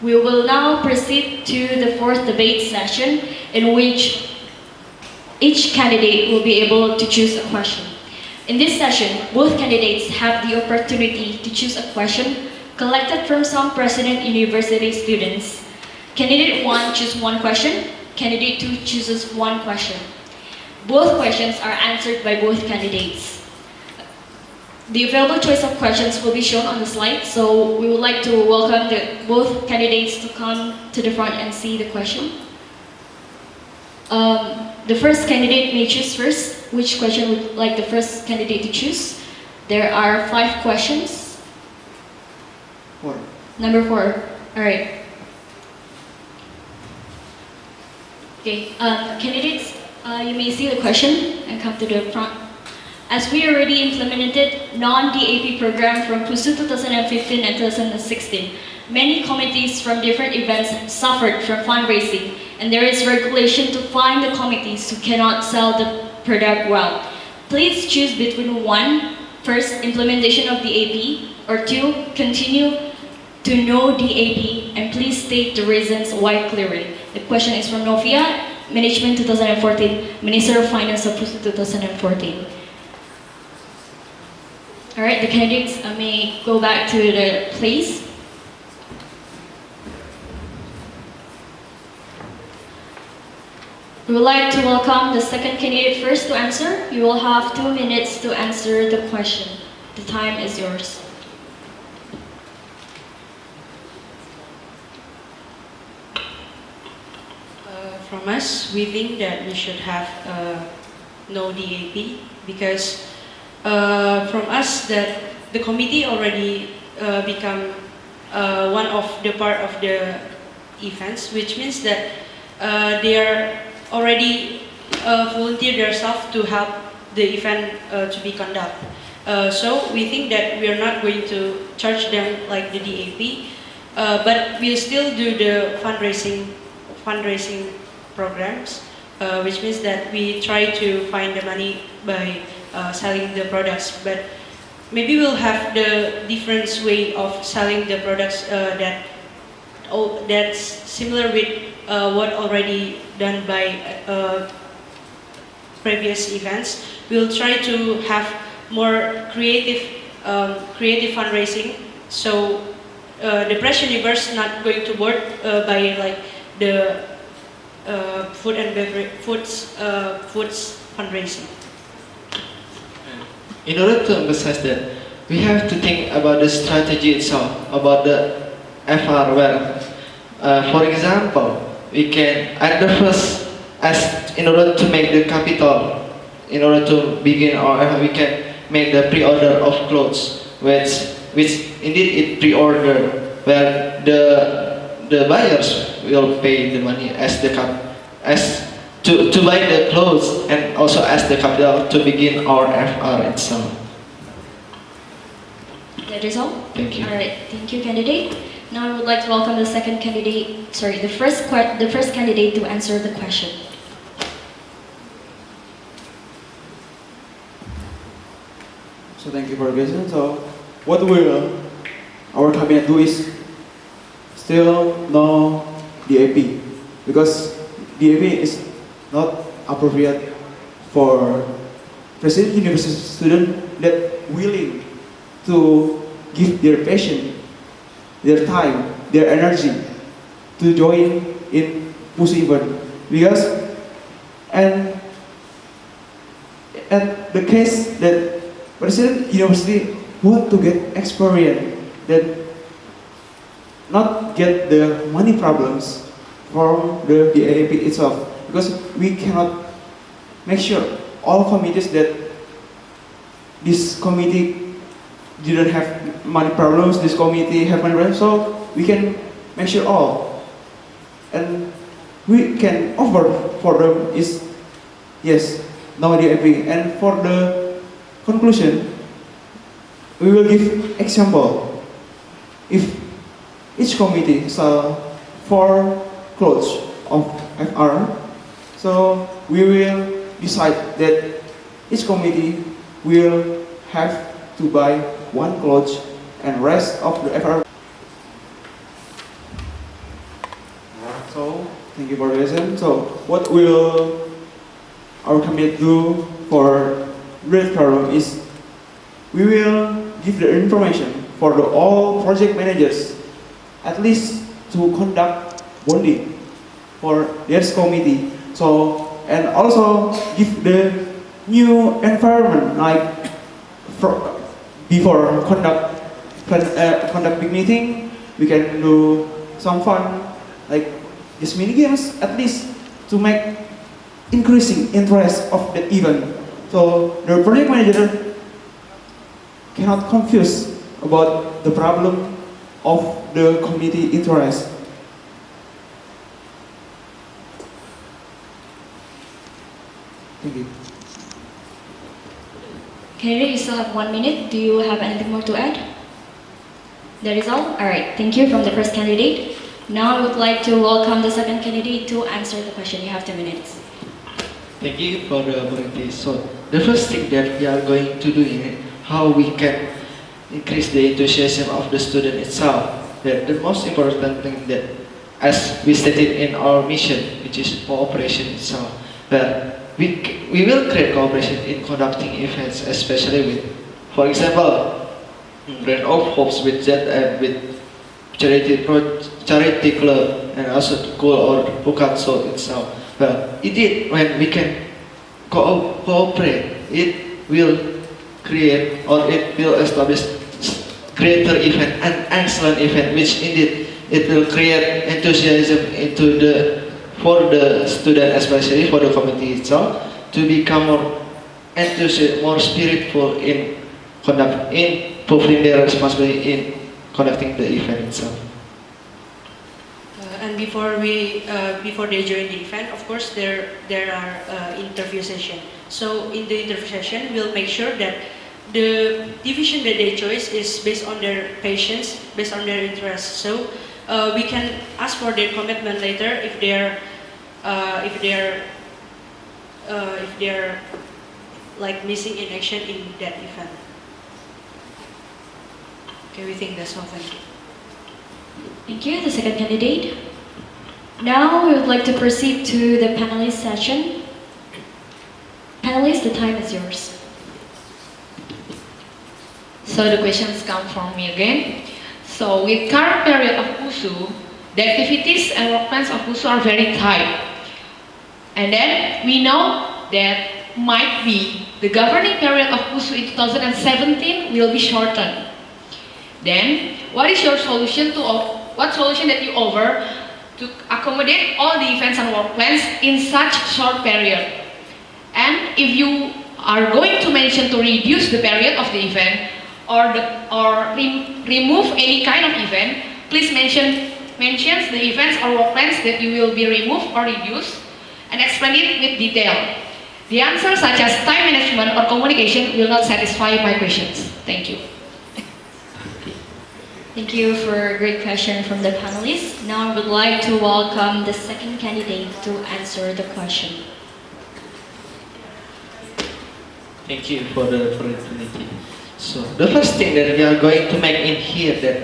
We will now proceed to the fourth debate session, in which each candidate will be able to choose a question. In this session, both candidates have the opportunity to choose a question collected from some President University students. Candidate 1 chooses one question, Candidate 2 chooses one question. Both questions are answered by both candidates. The available choice of questions will be shown on the slide, so we would like to welcome both candidates to come to the front and see the question. The first candidate may choose first. Which question would you like the first candidate to choose? There are 5 questions. 4. Number 4. All right. Okay, candidates, you may see the question and come to the front. As we already implemented non-DAP program from PUSU 2015 and 2016, many committees from different events suffered from fundraising, and there is regulation to fine the committees who cannot sell the product well. Please choose between 1, first, implementation of DAP, or 2, continue to no DAP, and please state the reasons why clearly. The question is from Novia, Management 2014, Minister of Finance of PUSU 2014. All right, the candidates may go back to the place. We would like to welcome the second candidate first to answer. You will have 2 minutes to answer the question. The time is yours. From us, we think that we should have no DAP because from us that the committee already become one of the part of the events, which means that they are already volunteer themselves to help the event to be conducted. So we think that we are not going to charge them like the DAP, but we'll still do the fundraising programs, which means that we try to find the money by selling the products, but maybe we'll have the different way of selling the products that's similar with what already done by previous events. We'll try to have more creative fundraising, so the Press Universe not going to work by like the food and beverage foods fundraising. In order to emphasize that, we have to think about the strategy itself, about the FR where, for example, we can at the first, in order to make the capital, in order to begin our FR, we can make the pre-order of clothes, which indeed it pre-order, where the buyers will pay the money to buy the clothes and also as the capital to begin our FR itself. That is all? Thank you. All right, thank you, candidate. Now I would like to welcome the second candidate, the first candidate to answer the question. So thank you for the question. So what will our cabinet do is still no DAP, because DAP is not appropriate for President University students that willing to give their passion, their time, their energy to join in PUSU event. Because and the case that President University want to get experience, that not get the money problems from the DAP itself, because we cannot make sure all committees that this committee didn't have money problems, this committee have money problems, so we can make sure all, and we can offer for them is yes, no DAP. And for the conclusion, we will give example. If each committee sell 4 clothes of FR, so we will decide that each committee will have to buy 1 clothes and rest of the FR. So, thank you for the lesson. So, what will our committee do for Red Forum is we will give the information for all project managers at least to conduct bonding for their committee. So, and also give the new environment like before conduct big meeting, we can do some fun like just mini games at least to make increasing interest of the event. So the project manager cannot confuse about the problem of the community interest. Thank you. Candidate, you still have 1 minute. Do you have anything more to add? That is all? Alright, thank you from the first candidate. Now I would like to welcome the second candidate to answer the question. You have 2 minutes. Thank you for the opportunity. So the first thing that we are going to do is how we can increase the enthusiasm of the student itself. The most important thing that, as we stated in our mission, which is cooperation itself, that we will create cooperation in conducting events, especially with, for example, Brand of Hopes with charity club and also school or Pukatso itself. Well, indeed, when we can cooperate, it will create or it will establish greater event, an excellent event, which indeed it will create enthusiasm for the student, especially for the community itself, to become more enthusiastic, more spiritful in fulfilling their responsibility in conducting the event itself. And before they join the event, of course, there are interview session. So in the interview session, we'll make sure that the division that they choose is based on their passions, based on their interests. So we can ask for their commitment later if they're like missing in action in that event. Okay, we think that's all. Thank you. Thank you, the second candidate. Now we would like to proceed to the panelist session. Panelists, the time is yours. So the questions come from me again. So with current period of PUSU, the activities and work plans of PUSU are very tight. And then we know that might be the governing period of PUSU in 2017 will be shortened. Then, what is your solution what solution that you offer to accommodate all the events and work plans in such short period? And if you are going to mention to reduce the period of the event or remove any kind of event, please mention the events or work plans that you will be removed or reduced and explain it with detail. The answers such as time management or communication will not satisfy my questions. Thank you. Thank you for a great question from the panelists. Now I would like to welcome the second candidate to answer the question. Thank you for the opportunity. So the first thing that we are going to make in here that,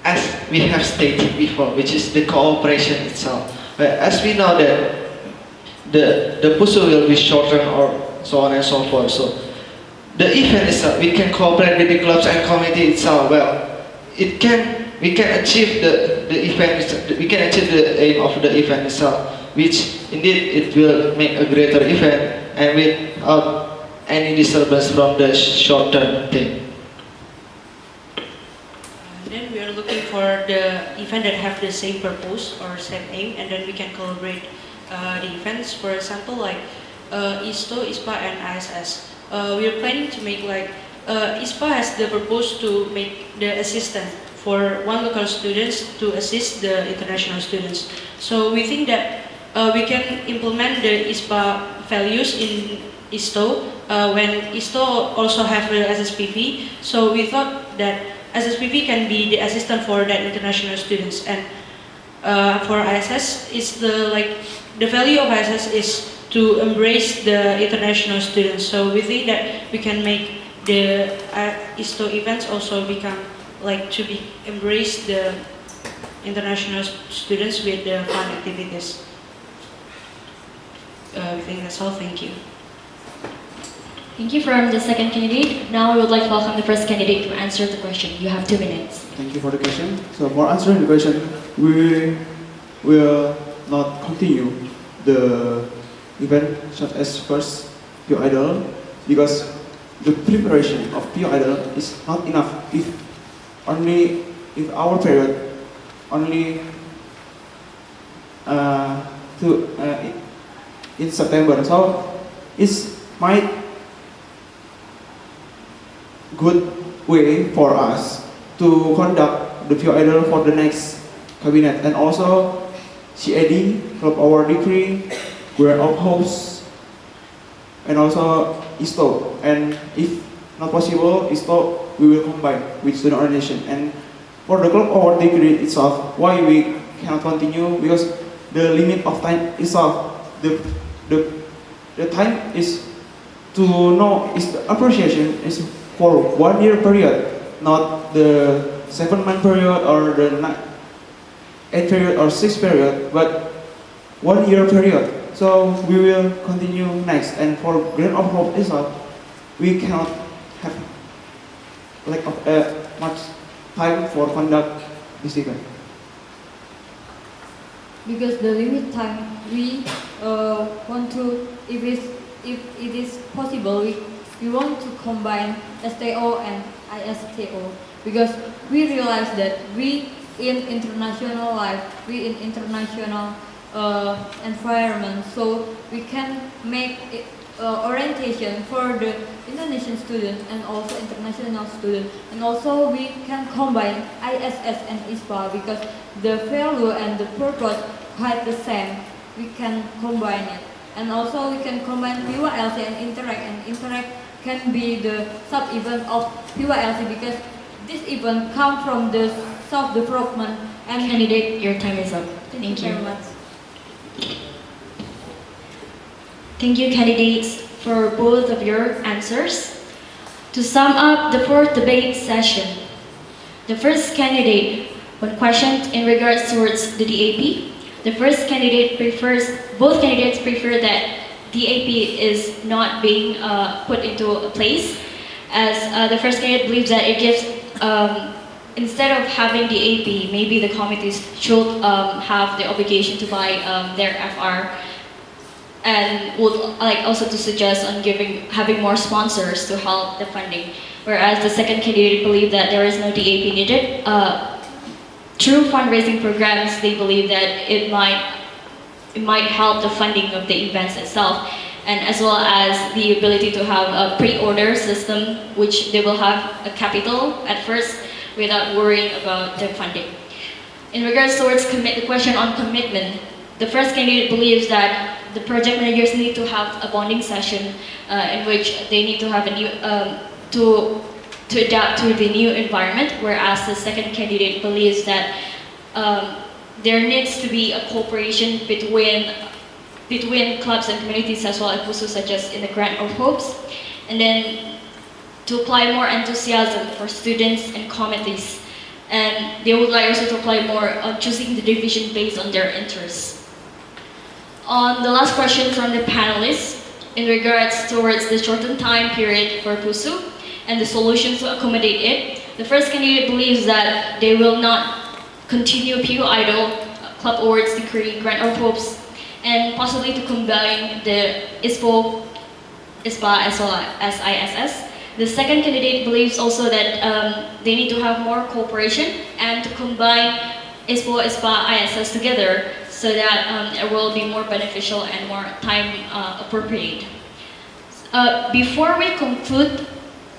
as we have stated before, which is the cooperation itself. As we know that the PUSU will be shortened or so on and so forth. So the event itself, we can cooperate with the clubs and committee itself. Well, we can achieve the event. We can achieve the aim of the event itself, which indeed it will make a greater event and without any disturbance from the short-term thing. Then we are looking for the event that have the same purpose or same aim, and then we can collaborate the events. For example, like ISTO, ISPA, and ISS. We are planning to make like ISPA has the purpose to make the assistant for one local students to assist the international students. So we think that we can implement the ISPA values in ISTO when ISTO also have the SSPP. So we thought that SSPP can be the assistant for that international students, and for ISS is the value of ISS is to embrace the international students. So we think that we can make the ISTO events also become like to be embrace the international students with the fun activities. I think that's all. Thank you. Thank you from the second candidate. Now we would like to welcome the first candidate to answer the question. You have 2 minutes. Thank you for the question. So for answering the question, we will not continue the event such as first PU Idol because the preparation of PU Idol is not enough if our period only in September. So it might good way for us to conduct the PU Idol for the next cabinet, and also CAD, Club Award Decree, Grant of Hopes, and also ISTO. And if not possible, ISTO we will combine with student organization. And for the Club Award Decree itself, why we cannot continue? Because the limit of time itself, the time is to know is the appreciation is for 1 year period, not the 7-month period or the 8 period or 6 period, but 1 year period. So we will continue next. And for Grant of Hope itself, we cannot have lack of much time for conduct this event. Because the limit time, we want to, if it is possible, we want to combine STO and ISTO, because we realize that we in international life, we in international environment, so we can make orientation for the Indonesian student and also international student, and also we can combine ISS and ISPA because the value and the purpose quite the same. We can combine it, and also we can combine PULC and Interact can be the sub-event of PULC because this event comes from the self-development. And Candidate, your time is up. Thank you very much. Thank you, candidates, for both of your answers. To sum up the fourth debate session, the first candidate, when questioned in regards towards the DAP, both candidates prefer that DAP is not being put into place, as the first candidate believes that it gives, instead of having DAP, maybe the committees should have the obligation to buy their FR, and would like also to suggest on having more sponsors to help the funding. Whereas the second candidate believe that there is no DAP needed. Through fundraising programs, they believe that it might help the funding of the events itself, and as well as the ability to have a pre-order system, which they will have a capital at first without worrying about the funding. In regards towards the question on commitment, the first candidate believes that the project managers need to have a bonding session in which they need to have a new to adapt to the new environment, whereas the second candidate believes that there needs to be a cooperation between clubs and communities as well as PUSU, such as in the Grant of Hopes, and then to apply more enthusiasm for students and committees. And they would like also to apply more on choosing the division based on their interests. On the last question from the panelists, in regards towards the shortened time period for PUSU and the solutions to accommodate it, the first candidate believes that they will not continue PU Idol, Club Awards Decree, Grant of Hopes, and possibly to combine the ISPO, ISPA as well as ISS. The second candidate believes also that they need to have more cooperation and to combine ISPO, ISPA, ISS together so that it will be more beneficial and more time appropriate. Before we conclude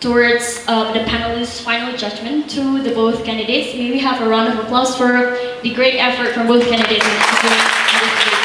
towards the panelists' final judgment to the both candidates, may we have a round of applause for the great effort from both candidates in this debate.